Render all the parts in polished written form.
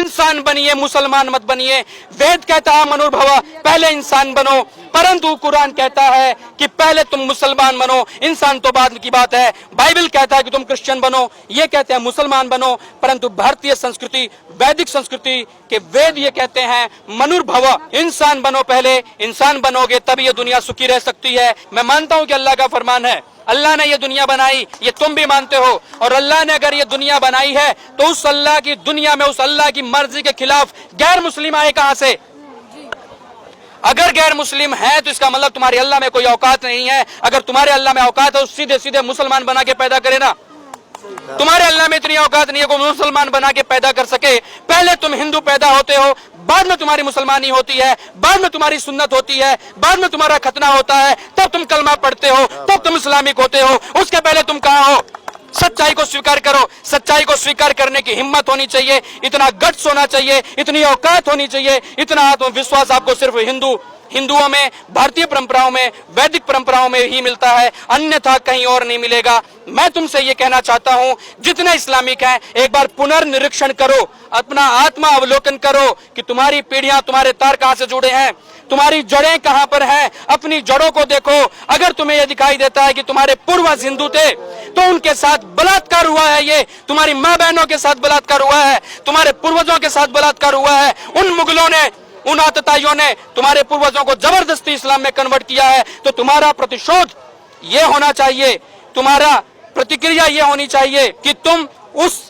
इंसान बनिए, मुसलमान मत बनिए। वेद कहता है मनुर्भव, पहले इंसान बनो, परंतु कुरान कहता है कि पहले तुम मुसलमान बनो, इंसान तो बाद की बात है। बाइबल कहता है कि तुम क्रिश्चियन बनो, ये कहते हैं मुसलमान बनो, परंतु भारतीय संस्कृति, वैदिक संस्कृति के वेद ये कहते हैं मनुर्भव, इंसान बनो, पहले इंसान बनोगे तभी ये दुनिया सुखी रह सकती है। मैं मानता हूं कि अल्लाह का फरमान है, अल्लाह ने ये दुनिया बनाई, ये तुम भी मानते हो, और अल्लाह ने अगर ये दुनिया बनाई है तो उस अल्लाह की दुनिया में, उस अल्लाह की मर्जी के खिलाफ गैर मुस्लिम आए कहां से? अगर गैर मुस्लिम है तो इसका मतलब तुम्हारे अल्लाह में कोई औकात नहीं है। अगर तुम्हारे अल्लाह में औकात है तो सीधे सीधे मुसलमान बना के पैदा करे ना। तुम्हारे अल्लाह में इतनी औकात नहीं है कोई मुसलमान बना के पैदा कर सके। पहले तुम हिंदू पैदा होते हो, बाद में तुम्हारी मुसलमानी होती है, बाद में तुम्हारी सुन्नत होती है, बाद में तुम्हारा खतना होता है, तब तुम कलमा पढ़ते हो, तब तुम इस्लामिक होते हो। उसके पहले तुम कहां हो? सच्चाई को स्वीकार करो। सच्चाई को स्वीकार करने की हिम्मत होनी चाहिए, इतना गट्स होना चाहिए, इतनी औकात होनी चाहिए, इतना आत्मविश्वास आपको सिर्फ हिंदुओं में, भारतीय परंपराओं में, वैदिक परंपराओं में ही मिलता है, अन्यथा कहीं और नहीं मिलेगा। मैं तुमसे ये कहना चाहता हूं, जितने इस्लामिक हैं एक बार पुनर्निरीक्षण करो, अपना आत्मा अवलोकन करो कि तुम्हारी पीढ़ियां, तुम्हारे तार कहां से जुड़े हैं, तुम्हारी जड़ें कहां पर हैं। अपनी जड़ों को देखो। अगर तुम्हें यह दिखाई देता है कि तुम्हारे पूर्वज हिंदू थे तो उनके साथ बलात्कार हुआ है, ये तुम्हारी मां बहनों के साथ बलात्कार हुआ है, तुम्हारे पूर्वजों के साथ बलात्कार हुआ है, उन मुगलों ने, उन आतताइयों ने तुम्हारे पूर्वजों को जबरदस्ती इस्लाम में कन्वर्ट किया है। तो तुम्हारा प्रतिशोध ये होना चाहिए, तुम्हारा प्रतिक्रिया ये होनी चाहिए कि तुम उस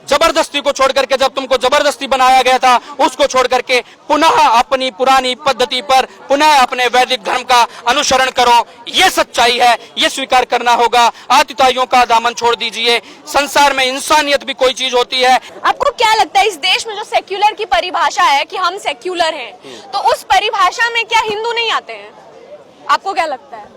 जबरदस्ती को छोड़ करके, जब तुमको जबरदस्ती बनाया गया था, उसको छोड़ करके पुनः अपनी पुरानी पद्धति पर, पुनः अपने वैदिक धर्म का अनुसरण करो। ये सच्चाई है, ये स्वीकार करना होगा। आतताइयों का दामन छोड़ दीजिए। संसार में इंसानियत भी कोई चीज होती है। आपको क्या लगता है इस देश में जो सेक्युलर की परिभाषा है कि हम सेक्युलर हैं, तो उस परिभाषा में क्या हिंदू नहीं आते हैं? आपको क्या लगता है?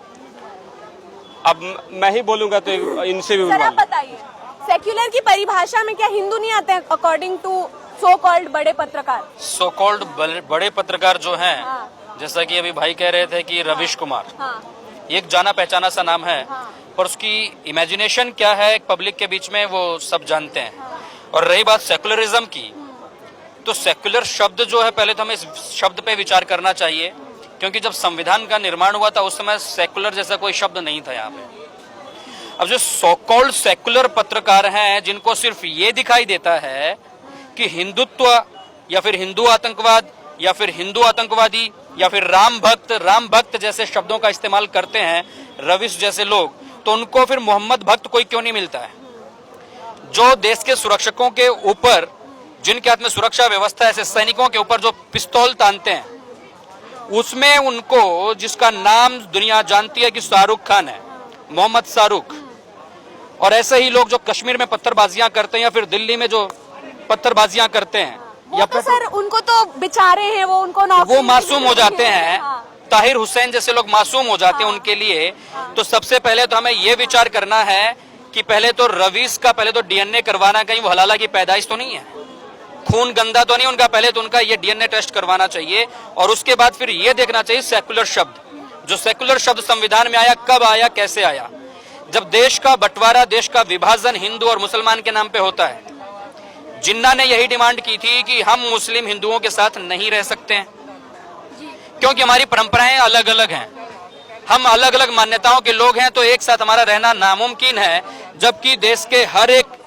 अब मैं ही बोलूंगा तो इनसे भी सर आप बताइए, सेक्युलर की परिभाषा में क्या हिंदू नहीं आते हैं अकॉर्डिंग टू सो कॉल्ड बड़े पत्रकार? सो कॉल्ड बड़े पत्रकार जो हैं, हाँ। जैसा कि अभी भाई कह रहे थे कि रविश कुमार, हाँ। एक जाना पहचाना सा नाम है, हाँ। पर उसकी इमेजिनेशन क्या है पब्लिक के बीच में वो सब जानते हैं। हाँ। और रही बात सेकुलरिज्म की, तो सेकुलर शब्द जो है, पहले तो हमें इस शब्द पे विचार करना चाहिए, क्योंकि जब संविधान का निर्माण हुआ था उस समय सेकुलर जैसा कोई शब्द नहीं था यहाँ पे। अब जो सो कॉल्ड सेकुलर पत्रकार हैं, जिनको सिर्फ ये दिखाई देता है कि हिंदुत्व या फिर हिंदू आतंकवाद या फिर हिंदू आतंकवादी या फिर राम भक्त जैसे शब्दों का इस्तेमाल करते हैं रविश जैसे लोग, तो उनको फिर मोहम्मद भक्त कोई क्यों नहीं मिलता है? जो देश के सुरक्षकों के ऊपर, जिनके हाथ में सुरक्षा व्यवस्था है, ऐसे सैनिकों के ऊपर जो पिस्तौल तानते हैं, उसमें उनको, जिसका नाम दुनिया जानती है कि शाहरुख खान है, मोहम्मद शाहरुख, और ऐसे ही लोग जो कश्मीर में पत्थरबाजियां करते हैं या फिर दिल्ली में जो पत्थरबाजियां करते हैं, या तो सर उनको तो बेचारे हैं, वो मासूम हो जाते हैं। हाँ। ताहिर हुसैन जैसे लोग मासूम हो जाते हैं। हाँ। उनके लिए तो सबसे पहले तो हमें ये विचार करना है कि पहले तो रवीश का पहले तो डीएनए करवाना, कहीं वो हलाला की पैदाइश तो नहीं है, खून गंदा तो नहीं उनका, पहले तो उनका ये डीएनए टेस्ट करवाना चाहिए। और उसके बाद फिर ये देखना चाहिए सेकुलर शब्द, जो सेकुलर शब्द संविधान में आया, कब आया, कैसे आया? जब देश का बंटवारा, देश का विभाजन हिंदू और मुसलमान के नाम पे होता है। जिन्ना ने यही डिमांड की थी कि हम मुस्लिम हिंदुओं के साथ नहीं रह सकते हैं, क्योंकि हमारी परंपराएं अलग अलग हैं, हम अलग अलग मान्यताओं के लोग हैं, तो एक साथ हमारा रहना नामुमकिन है। जबकि देश के हर एक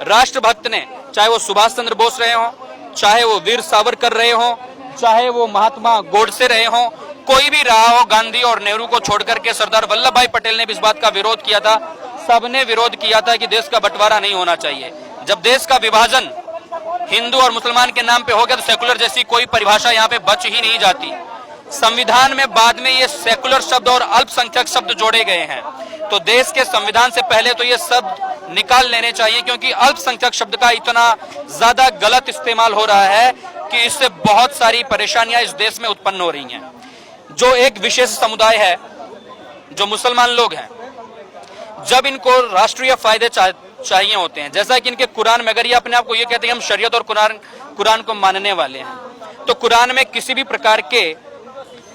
राष्ट्रभक्त ने, चाहे वो सुभाष चंद्र बोस रहे हों, चाहे वो वीर सावरकर रहे हों, चाहे वो महात्मा गोडसे रहे हों, कोई भी रहा हो, गांधी और नेहरू को छोड़कर के सरदार वल्लभ भाई पटेल ने भी इस बात का विरोध किया था। सबने विरोध किया था कि देश का बंटवारा नहीं होना चाहिए। जब देश का विभाजन हिंदू और मुसलमान के नाम पे हो गया तो सेकुलर जैसी कोई परिभाषा यहाँ पे बच ही नहीं जाती। संविधान में बाद में ये सेकुलर शब्द और अल्पसंख्यक शब्द जोड़े गए हैं, तो देश के संविधान से पहले तो ये शब्द निकाल लेने चाहिए, क्योंकि अल्पसंख्यक शब्द का इतना ज्यादा गलत इस्तेमाल हो रहा है कि इससे बहुत सारी परेशानियां इस देश में उत्पन्न हो रही हैं। जो एक विशेष समुदाय है, जो मुसलमान लोग हैं, जब इनको राष्ट्रीय फायदे चाहिए होते हैं, जैसा कि इनके कुरान में, अगर ये अपने आप को ये कहते हैं हम शरीयत और कुरान को मानने वाले हैं, तो कुरान में किसी भी प्रकार के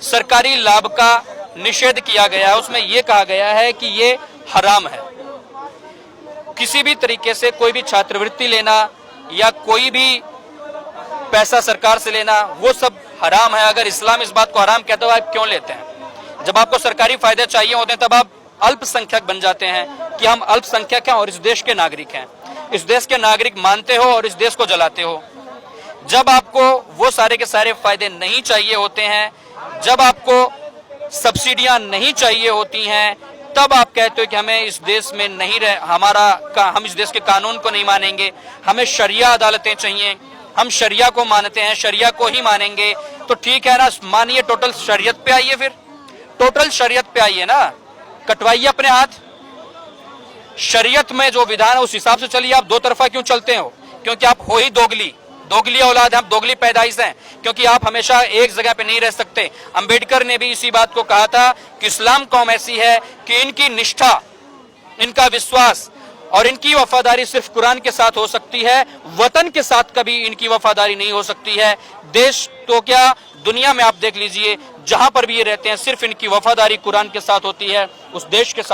सरकारी लाभ का निषेध किया गया है। उसमें यह कहा गया है कि ये हराम है। किसी भी तरीके से कोई भी छात्रवृत्ति लेना या कोई भी पैसा सरकार से लेना, वो सब हराम है। अगर इस्लाम इस बात को हराम कहता है, आप क्यों लेते हैं? जब आपको सरकारी फायदे चाहिए होते हैं तब आप अल्पसंख्यक बन जाते हैं कि हम अल्पसंख्यक हैं और इस देश के नागरिक हैं। इस देश के नागरिक मानते हो और इस देश को जलाते हो। जब आपको वो सारे के सारे फायदे नहीं चाहिए होते हैं, जब आपको सब्सिडियां नहीं चाहिए होती हैं, तब आप कहते हो कि हमें इस देश में नहीं हम इस देश के कानून को नहीं मानेंगे, हमें शरिया अदालतें चाहिए, हम शरिया को मानते हैं, शरिया को ही मानेंगे। तो ठीक है ना, मानिए टोटल शरीयत पे आइए, फिर टोटल शरीयत पे आइए ना, कटवाइए अपने हाथ। शरीयत में जो विधान है उस हिसाब से चलिए। आप दो तरफा क्यों चलते हो? क्योंकि आप हो ही दोगली औलाद हैं, आप दोगली पैदाइश हैं, क्योंकि आप हमेशा एक जगह पे नहीं रह सकते। अंबेडकर ने भी इसी बात को कहा था कि इस्लाम कौम ऐसी है कि इनकी निष्ठा, इनका विश्वास और इनकी वफादारी सिर्फ कुरान के साथ हो सकती है, वतन के साथ कभी इनकी वफादारी नहीं हो सकती है। देश तो क्या, दुनिया में आप देख लीजिए, जहां पर भी ये रहते हैं, सिर्फ इनकी वफादारी कुरान के साथ होती है, उस देश के साथ